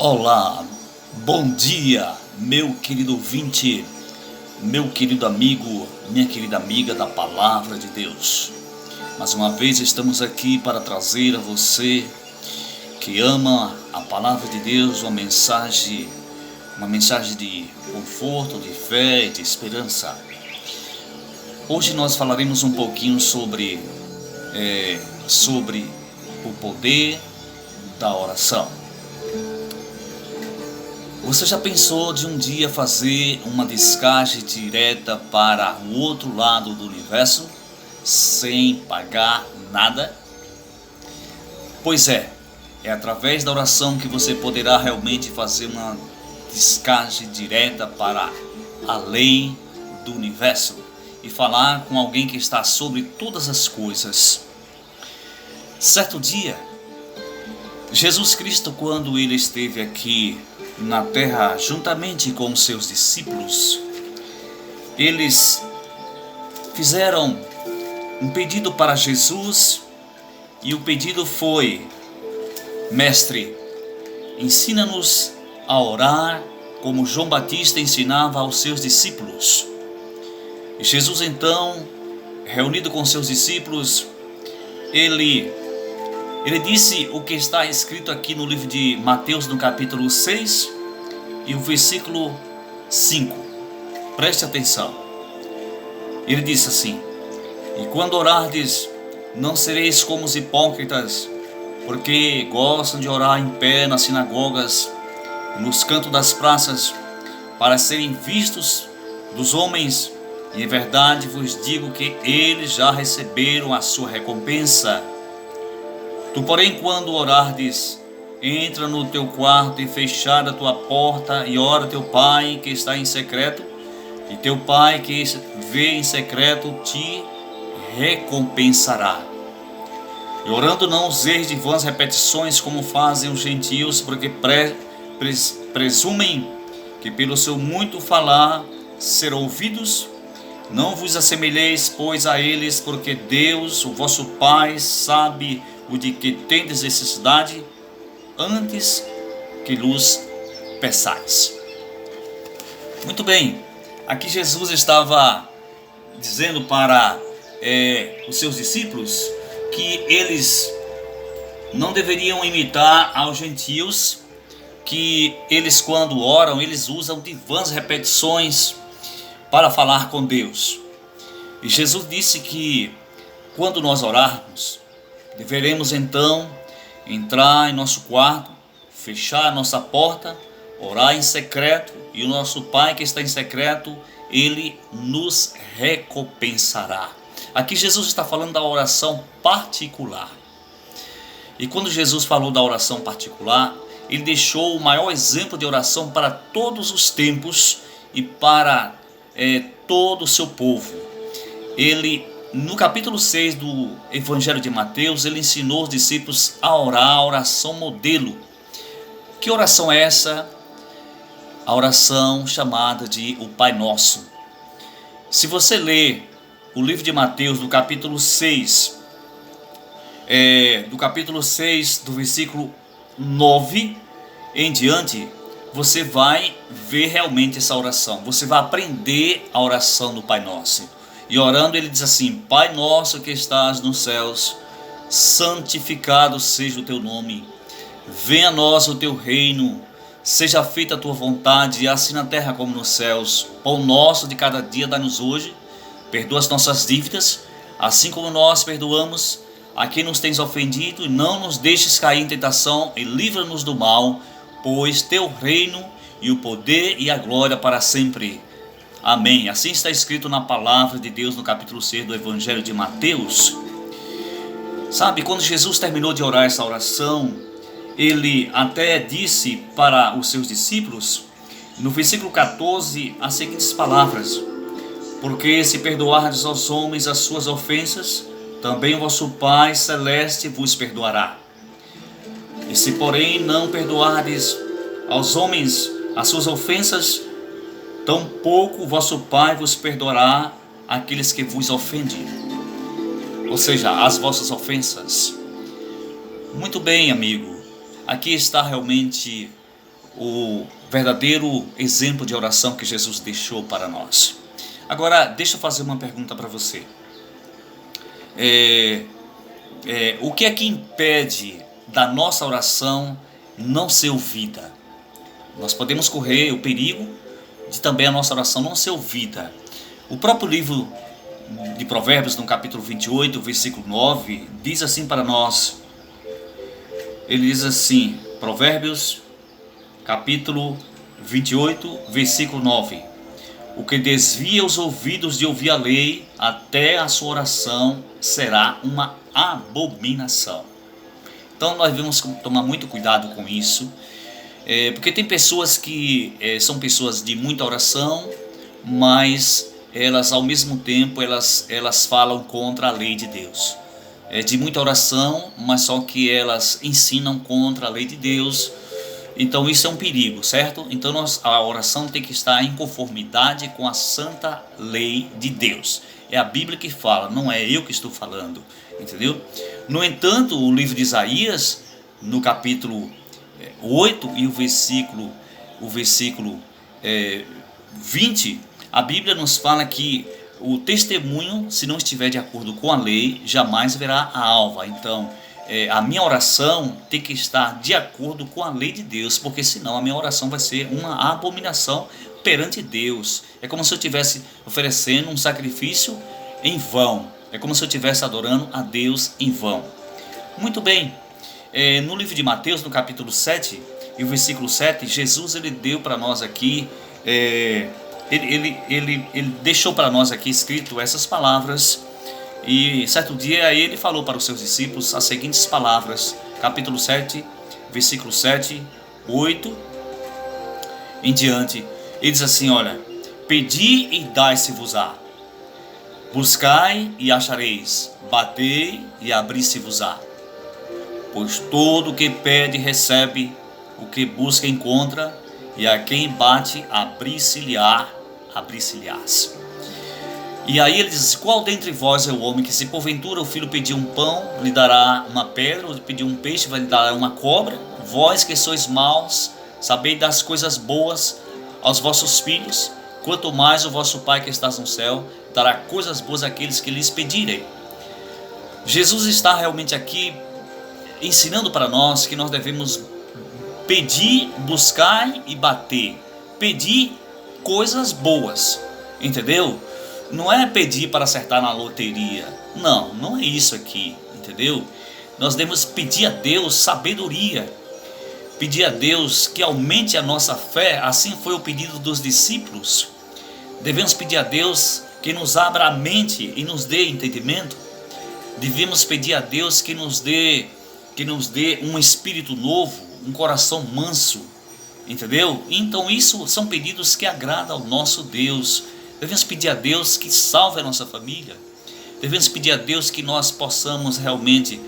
Olá, bom dia, meu querido ouvinte, meu querido amigo, minha querida amiga da Palavra de Deus. Mais uma vez estamos aqui para trazer a você que ama a Palavra de Deus uma mensagem de conforto, de fé e de esperança. Hoje nós falaremos um pouquinho sobre o poder da oração. Você já pensou de um dia fazer uma descagem direta para o outro lado do universo, sem pagar nada? Pois é através da oração que você poderá realmente fazer uma descagem direta para além do universo e falar com alguém que está sobre todas as coisas. Certo dia, Jesus Cristo, quando ele esteve aqui na terra juntamente com os seus discípulos, eles fizeram um pedido para Jesus, e o pedido foi: Mestre, ensina-nos a orar como João Batista ensinava aos seus discípulos. E Jesus então, reunido com seus discípulos, ele disse o que está escrito aqui no livro de Mateus, no capítulo 6 e o versículo 5. Preste atenção. Ele disse assim: E quando orardes, não sereis como os hipócritas, porque gostam de orar em pé nas sinagogas, nos cantos das praças, para serem vistos dos homens. E em verdade vos digo que eles já receberam a sua recompensa. Tu, porém, quando orardes, entra no teu quarto e fechada a tua porta, e ora teu Pai que está em secreto, e teu Pai que vê em secreto te recompensará. E orando não useis de vãs repetições como fazem os gentios, porque presumem que pelo seu muito falar serão ouvidos. Não vos assemelheis, pois, a eles, porque Deus, o vosso Pai, sabe o de que tendes necessidade, antes que lhes peçais. Muito bem, aqui Jesus estava dizendo para os seus discípulos que eles não deveriam imitar aos gentios, que eles, quando oram, eles usam de vãs repetições para falar com Deus. E Jesus disse que quando nós orarmos, deveremos então entrar em nosso quarto, fechar a nossa porta, orar em secreto, e o nosso Pai que está em secreto, ele nos recompensará. Aqui Jesus está falando da oração particular. E quando Jesus falou da oração particular, ele deixou o maior exemplo de oração para todos os tempos e para todo o seu povo. Ele, no capítulo 6 do Evangelho de Mateus, ele ensinou os discípulos a orar a oração modelo. Que oração é essa? A oração chamada de o Pai Nosso. Se você ler o livro de Mateus, do capítulo 6, do versículo 9 em diante, você vai ver realmente essa oração. Você vai aprender a oração do Pai Nosso. E orando ele diz assim: Pai nosso que estás nos céus, santificado seja o teu nome. Venha a nós o teu reino. Seja feita a tua vontade, assim na terra como nos céus. Pão nosso de cada dia dá-nos hoje. Perdoa as nossas dívidas, assim como nós perdoamos a quem nos tens ofendido. E não nos deixes cair em tentação, e livra-nos do mal, pois teu reino e o poder e a glória para sempre. Amém. Assim está escrito na palavra de Deus no capítulo 6 do Evangelho de Mateus. Sabe, quando Jesus terminou de orar essa oração, ele até disse para os seus discípulos, no versículo 14, as seguintes palavras: Porque se perdoardes aos homens as suas ofensas, também o vosso Pai Celeste vos perdoará. E se, porém, não perdoardes aos homens as suas ofensas, tampouco o vosso Pai vos perdoará aqueles que vos ofendem. Ou seja, as vossas ofensas. Muito bem, amigo. Aqui está realmente o verdadeiro exemplo de oração que Jesus deixou para nós. Agora, deixa eu fazer uma pergunta para você. O que é que impede da nossa oração não ser ouvida? Nós podemos correr o perigo de também a nossa oração não ser ouvida. O próprio livro de Provérbios, no capítulo 28, versículo 9, diz assim para nós. Ele diz assim, Provérbios, capítulo 28, versículo 9. O que desvia os ouvidos de ouvir a lei, até a sua oração será uma abominação. Então nós devemos tomar muito cuidado com isso, porque tem pessoas que são pessoas de muita oração, mas elas ao mesmo tempo elas falam contra a lei de Deus. De muita oração, mas só que elas ensinam contra a lei de Deus. Então isso é um perigo, certo? Então a oração tem que estar em conformidade com a santa lei de Deus. É a Bíblia que fala, não é eu que estou falando, entendeu? No entanto, o livro de Isaías, no capítulo 8 e o versículo 20, a Bíblia nos fala que o testemunho, se não estiver de acordo com a lei, jamais verá a alva. Então, a minha oração tem que estar de acordo com a lei de Deus, porque senão a minha oração vai ser uma abominação perante Deus. É como se eu estivesse oferecendo um sacrifício em vão. É como se eu estivesse adorando a Deus em vão. Muito bem. No livro de Mateus, no capítulo 7 e o versículo 7, Jesus ele deu para nós aqui, ele deixou para nós aqui escrito essas palavras. E certo dia ele falou para os seus discípulos as seguintes palavras, capítulo 7, versículo 7, 8 em diante. Ele diz assim, olha: pedi e dai-se-vos-á, buscai e achareis, batei e abri-se-vos-á. Pois todo o que pede recebe, o que busca encontra, e a quem bate abrir-se-lhe-ás. E aí ele diz: qual dentre vós é o homem que, se porventura o filho pedir um pão, lhe dará uma pedra, ou pedir um peixe, vai lhe dar uma cobra? Vós que sois maus, sabeis das coisas boas aos vossos filhos, quanto mais o vosso Pai que estás no céu dará coisas boas àqueles que lhes pedirem. Jesus está realmente aqui ensinando para nós que nós devemos pedir, buscar e bater. Pedir coisas boas, entendeu? Não é pedir para acertar na loteria. Não é isso aqui, entendeu? Nós devemos pedir a Deus sabedoria. Pedir a Deus que aumente a nossa fé. Assim foi o pedido dos discípulos. Devemos pedir a Deus que nos abra a mente e nos dê entendimento. Devemos pedir a Deus que nos dê um espírito novo, um coração manso, entendeu? Então isso são pedidos que agradam ao nosso Deus. Devemos pedir a Deus que salve a nossa família. Devemos pedir a Deus que nós possamos realmente,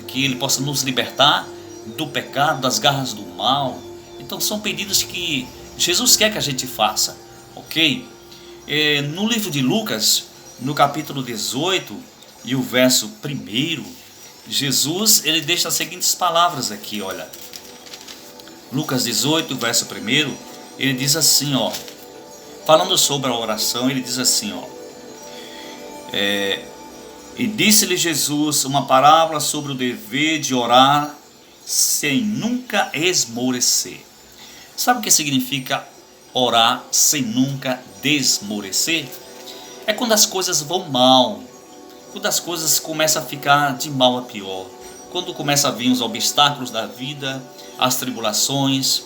que Ele possa nos libertar do pecado, das garras do mal. Então são pedidos que Jesus quer que a gente faça, ok? No livro de Lucas, no capítulo 18 e o verso 1, Jesus ele deixa as seguintes palavras aqui, olha. Lucas 18, verso 1, ele diz assim, ó. Falando sobre a oração, ele diz assim, ó. E disse-lhe Jesus uma parábola sobre o dever de orar sem nunca esmorecer. Sabe o que significa orar sem nunca desmorecer? É quando as coisas vão mal, quando as coisas começam a ficar de mal a pior, quando começam a vir os obstáculos da vida, as tribulações,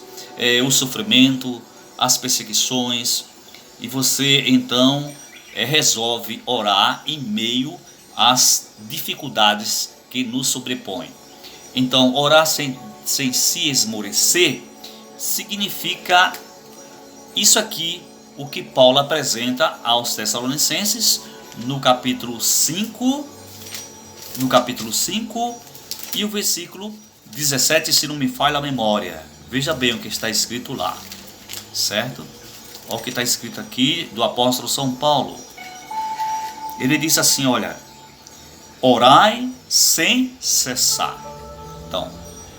o sofrimento, as perseguições, e você então resolve orar em meio às dificuldades que nos sobrepõem. Então, orar sem se esmorecer significa isso aqui, o que Paulo apresenta aos Tessalonicenses no capítulo 5 e o versículo 17, se não me falha a memória. Veja bem o que está escrito lá, certo? Olha o que está escrito aqui do apóstolo São Paulo. Ele disse assim, olha: orai sem cessar. Então,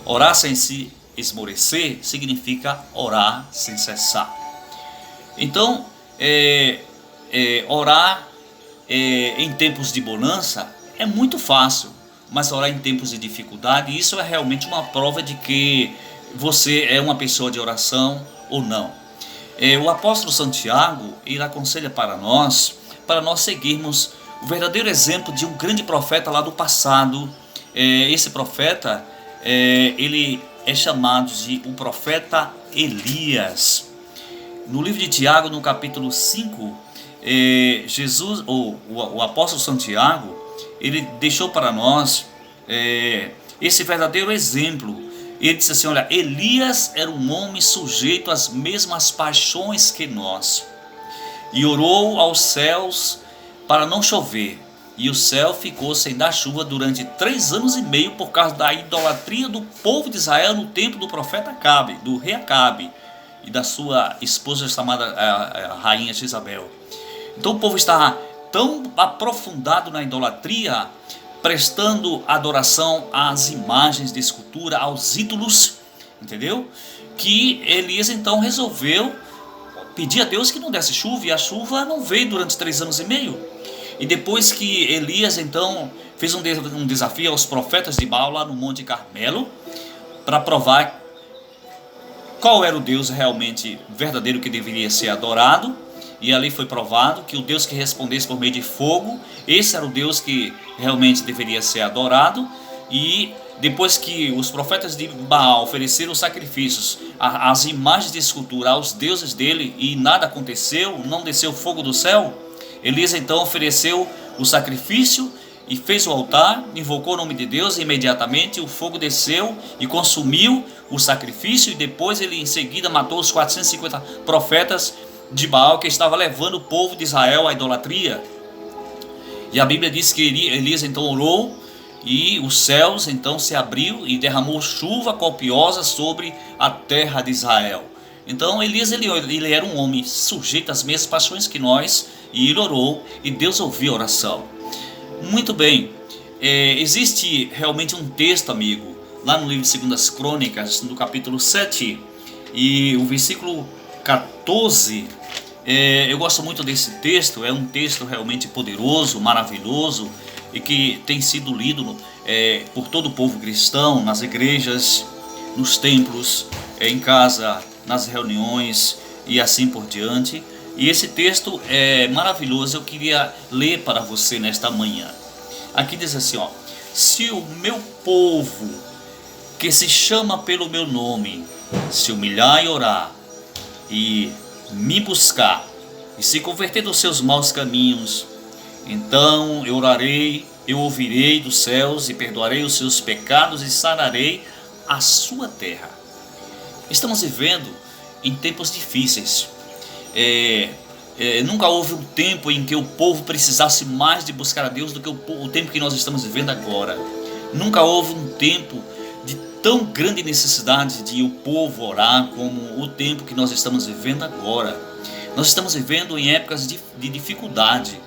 orar sem se esmorecer significa orar sem cessar. Então, orar em tempos de bonança é muito fácil, mas orar em tempos de dificuldade, isso é realmente uma prova de que você é uma pessoa de oração ou não. O apóstolo Santiago, ele aconselha para nós seguirmos o verdadeiro exemplo de um grande profeta lá do passado. Esse profeta, ele é chamado de o profeta Elias. No livro de Tiago, no capítulo 5, o apóstolo Santiago, ele deixou para nós esse verdadeiro exemplo. Ele disse assim: olha, Elias era um homem sujeito às mesmas paixões que nós, e orou aos céus para não chover, e o céu ficou sem dar chuva durante 3 anos e meio por causa da idolatria do povo de Israel no tempo do profeta Acabe, do rei Acabe, e da sua esposa chamada a rainha Jezabel. Então o povo estava tão aprofundado na idolatria, prestando adoração às imagens de escultura, aos ídolos, entendeu? Que Elias então resolveu pedir a Deus que não desse chuva, e a chuva não veio durante 3 anos e meio. E depois que Elias então fez um desafio aos profetas de Baal lá no Monte Carmelo, para provar qual era o Deus realmente verdadeiro que deveria ser adorado, e ali foi provado que o Deus que respondesse por meio de fogo, esse era o Deus que realmente deveria ser adorado. E depois que os profetas de Baal ofereceram sacrifícios às imagens de escultura, aos deuses dele, e nada aconteceu, não desceu fogo do céu, Elias então ofereceu o sacrifício e fez o altar, invocou o nome de Deus, e imediatamente o fogo desceu e consumiu o sacrifício. E depois ele em seguida matou os 450 profetas de Baal que estava levando o povo de Israel à idolatria. E a Bíblia diz que Elias então orou, e os céus então se abriu e derramou chuva copiosa sobre a terra de Israel. Então Elias ele era um homem sujeito às mesmas paixões que nós, e ele orou e Deus ouviu a oração. Muito bem, existe realmente um texto, amigo, lá no livro de 2 Crônicas, no capítulo 7, e o versículo 14, eu gosto muito desse texto. É um texto realmente poderoso, maravilhoso, e que tem sido lido por todo o povo cristão, nas igrejas, nos templos, em casa, nas reuniões e assim por diante. E esse texto é maravilhoso, eu queria ler para você nesta manhã. Aqui diz assim, ó: se o meu povo, que se chama pelo meu nome, se humilhar e orar, e me buscar, e se converter dos seus maus caminhos, então eu orarei, eu ouvirei dos céus, e perdoarei os seus pecados, e sararei a sua terra. Estamos vivendo em tempos difíceis. Nunca houve um tempo em que o povo precisasse mais de buscar a Deus do que o tempo que nós estamos vivendo agora. Nunca houve um tempo de tão grande necessidade de o povo orar como o tempo que nós estamos vivendo agora. Nós estamos vivendo em épocas de dificuldade,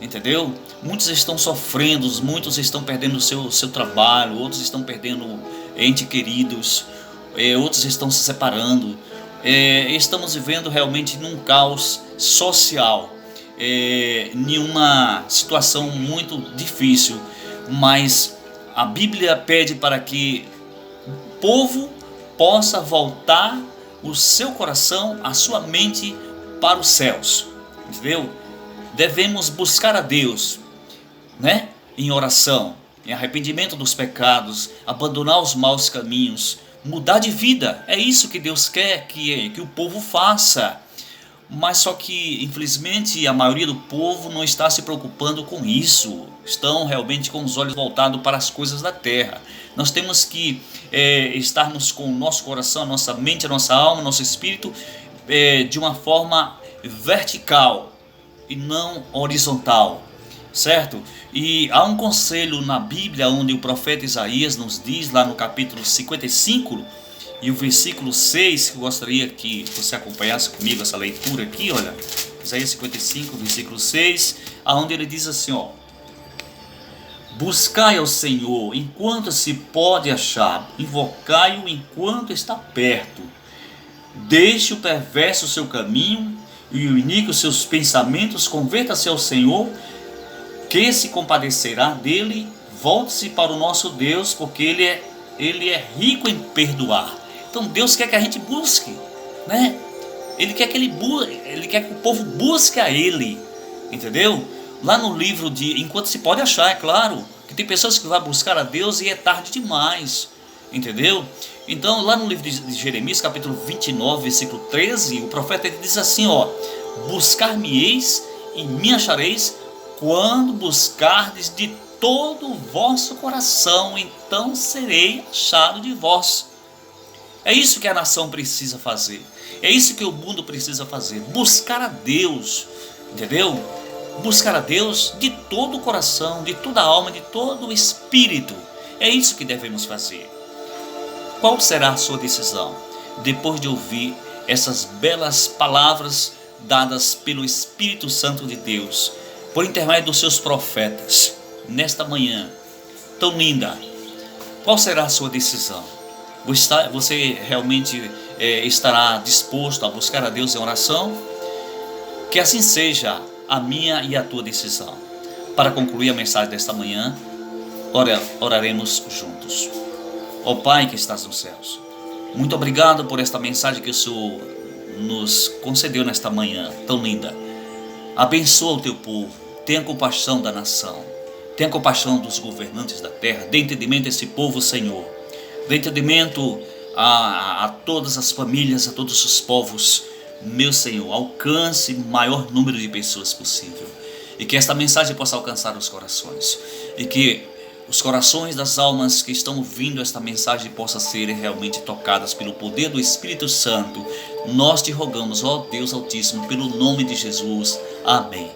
entendeu? Muitos estão sofrendo, muitos estão perdendo o seu trabalho, outros estão perdendo entes queridos, outros estão se separando. Estamos vivendo realmente num caos social, em uma situação muito difícil, mas a Bíblia pede para que o povo possa voltar o seu coração, a sua mente para os céus, entendeu? Devemos buscar a Deus, né? Em oração, em arrependimento dos pecados, abandonar os maus caminhos, mudar de vida. É isso que Deus quer que o povo faça. Mas só que, infelizmente, a maioria do povo não está se preocupando com isso. Estão realmente com os olhos voltados para as coisas da terra. Nós temos que estarmos com o nosso coração, a nossa mente, a nossa alma, nosso espírito, de uma forma vertical e não horizontal, certo? E há um conselho na Bíblia onde o profeta Isaías nos diz, lá no capítulo 55, e o versículo 6, que eu gostaria que você acompanhasse comigo essa leitura aqui, olha, Isaías 55, versículo 6, onde ele diz assim, ó: Buscai ao Senhor enquanto se pode achar, invocai-o enquanto está perto. Deixe o perverso o seu caminho e o iníquo seus pensamentos, converta-se ao Senhor, que se compadecerá dele. Volte-se para o nosso Deus, porque Ele é rico em perdoar. Então Deus quer que a gente busque, né? Ele quer que o povo busque a Ele, entendeu? Lá no livro de Enquanto se pode achar, é claro, que tem pessoas que vão buscar a Deus e é tarde demais, entendeu? Então lá no livro de Jeremias, capítulo 29, versículo 13, o profeta diz assim, ó: buscar-me-eis e me achareis, quando buscardes de todo o vosso coração, então serei achado de vós. É isso que a nação precisa fazer, é isso que o mundo precisa fazer, buscar a Deus, entendeu? Buscar a Deus de todo o coração, de toda a alma, de todo o espírito. É isso que devemos fazer. Qual será a sua decisão depois de ouvir essas belas palavras dadas pelo Espírito Santo de Deus, por intermédio dos seus profetas, nesta manhã tão linda? Qual será a sua decisão? Você realmente estará disposto a buscar a Deus em oração? Que assim seja a minha e a tua decisão. Para concluir a mensagem desta manhã, oraremos juntos. Ó Pai que estás nos céus, muito obrigado por esta mensagem que o Senhor nos concedeu nesta manhã tão linda. Abençoa o teu povo, tenha compaixão da nação, tenha compaixão dos governantes da terra, dê entendimento a esse povo, Senhor, dê entendimento a todas as famílias, a todos os povos. Meu Senhor, alcance o maior número de pessoas possível, e que esta mensagem possa alcançar os corações, e que os corações das almas que estão ouvindo esta mensagem possam ser realmente tocadas pelo poder do Espírito Santo. Nós te rogamos, ó Deus Altíssimo, pelo nome de Jesus. Amém.